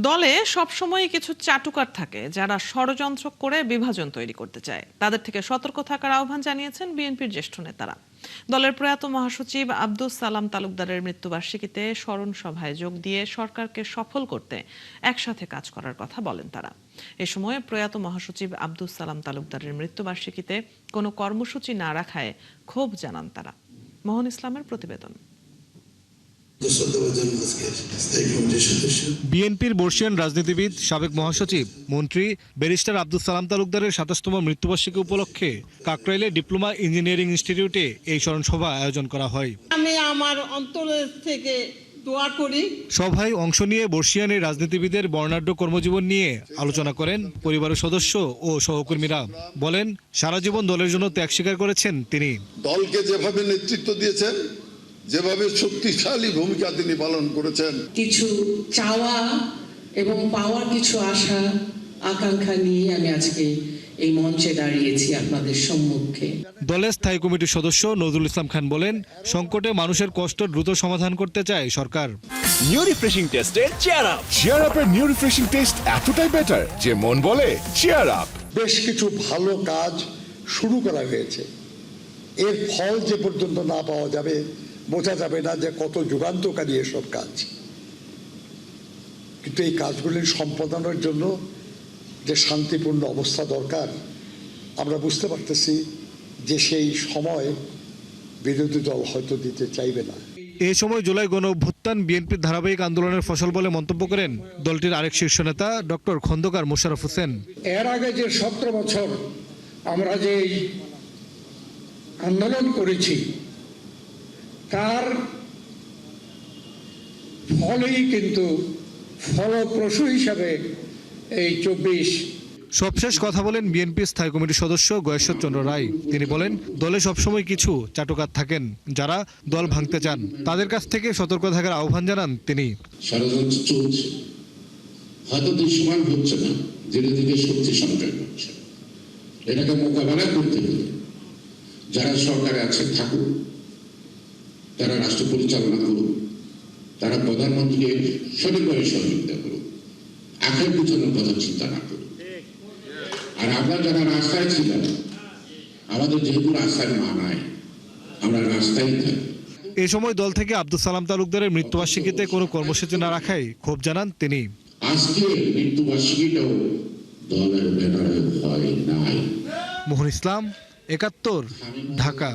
দলে সবসময় কিছু চাটুকার থাকে যারা ষড়যন্ত্র করে বিভাজন তৈরি করতে চায়। তাদের থেকে সতর্ক থাকার আহ্বান জানিয়েছেন বিএনপির জ্যেষ্ঠ নেতারা। দলের প্রয়াত মহাসচিব আব্দুস সালাম তালুকদারের মৃত্যুবার্ষিকীতে স্মরণ সভায় যোগ দিয়ে সরকারকে সফল করতে একসাথে কাজ করার কথা বলেন তারা। এ সময় প্রয়াত মহাসচিব আব্দুস সালাম তালুকদারের মৃত্যুবার্ষিকীতে কোনো কর্মসূচি না রাখায় ক্ষোভ জানান তারা। মোহন ইসলামের প্রতিবেদন। বিএনপির বর্ষিয়ান রাজনীতিবিদ, সাবেক মহাসচিব, মন্ত্রী ব্যারিস্টার আব্দুস সালাম তালুকদারের ২৭তম মৃত্যুবার্ষিকী উপলক্ষে কাকরাইলে ডিপ্লোমা ইঞ্জিনিয়ারিং ইনস্টিটিউটে এই স্মরণ সভা আয়োজন করা হয়। আমি আমার অন্তরের থেকে দোয়া করি। সভায় অংশ নিয়ে বর্ষিয়ানের রাজনীতিবিদের বর্ণাঢ্য কর্মজীবন নিয়ে আলোচনা করেন পরিবারের সদস্য ও সহকর্মীরা। বলেন, সারা জীবন দলের জন্য ত্যাগ স্বীকার করেছেন তিনি। দলকে যেভাবে নেতৃত্ব দিয়েছেন, যেভাবে শক্তিশালী ভূমিকা তিনি পালন করেছেন, কিছু চাওয়া এবং পাওয়ার কিছু আশা আকাঙ্ক্ষা নিয়ে আমি আজকে এই মঞ্চে দাঁড়িয়েছি আপনাদের সম্মুখে। দলের স্থায়ী কমিটির সদস্য নজরুল ইসলাম খান বলেন, সংকটে মানুষের কষ্ট দ্রুত সমাধান করতে চায় সরকার। নিউ রিফ্রেশিং টেস্টে চেয়ার আপের নিউ রিফ্রেশিং টেস্ট এতটাই বেটার যে মন বলে চেয়ার আপ। বেশ কিছু ভালো কাজ শুরু করা হয়েছে। এর ফল যে পর্যন্ত না পাওয়া যাবে, বোঝা যাবে না যে কত যুগান্তকারী এসব কাজ। কিন্তু এই কাজগুলির সম্পাদনের জন্য যে শান্তিপূর্ণ অবস্থা দরকার, আমরা বুঝতে পারতেছি যে সেই সময় বিরোধী দল হয়তো দিতে চাইবে না। এই সময় জুলাই গণ অভ্যুত্থান বিএনপির ধারাবাহিক আন্দোলনের ফসল বলে মন্তব্য করেন দলটির আরেক শীর্ষ নেতা ডক্টর খন্দকার মোশাররফ হোসেন। এর আগে যে 17 বছর আমরা যে আন্দোলন করেছি, তার ফলেই কিন্তু ফলপ্রসূ হিসাবে এই 24। সবশেষ কথা বলেন বিএনপির স্থায়ী কমিটির সদস্য গয়েশ্বর চন্দ্র রায়। তিনি বলেন, দলে সবসময় কিছু চাটুকার থাকেন যারা দল ভাঙতে চান। তাদের কাছ থেকে সতর্ক থাকার আহ্বান জানান তিনি। ষড়যন্ত্র চলছে, হয়তো দৃশ্যমান হচ্ছে না, ধীরে ধীরে শক্তি সঞ্চয় হচ্ছে। এটাকে মোকাবেলা করতে হলে যারা সরকারে আছে থাকুক, তারা রাষ্ট্র পরিচালনা করুক, তারা প্রধানমন্ত্রীকে সঠিকভাবে সহযোগিতা করুক, আখের পিছনের কথা চিন্তা না করুক। আর আমরা যারা রাস্তায় ছিলাম, আমাদের যেহেতু রাস্তায় মানায়, আমরা রাস্তায় থাকি। এ সময় দল থেকে আব্দুস সালাম তালুকদারের মৃত্যুবার্ষিকীতে কোনো কর্মসূচি না রাখায় ক্ষোভ জানান তিনি। আজকে মৃত্যুবার্ষিকীটাও দলের ব্যানারে হয় নাই। মোহন ইসলাম, ৭১, ঢাকা।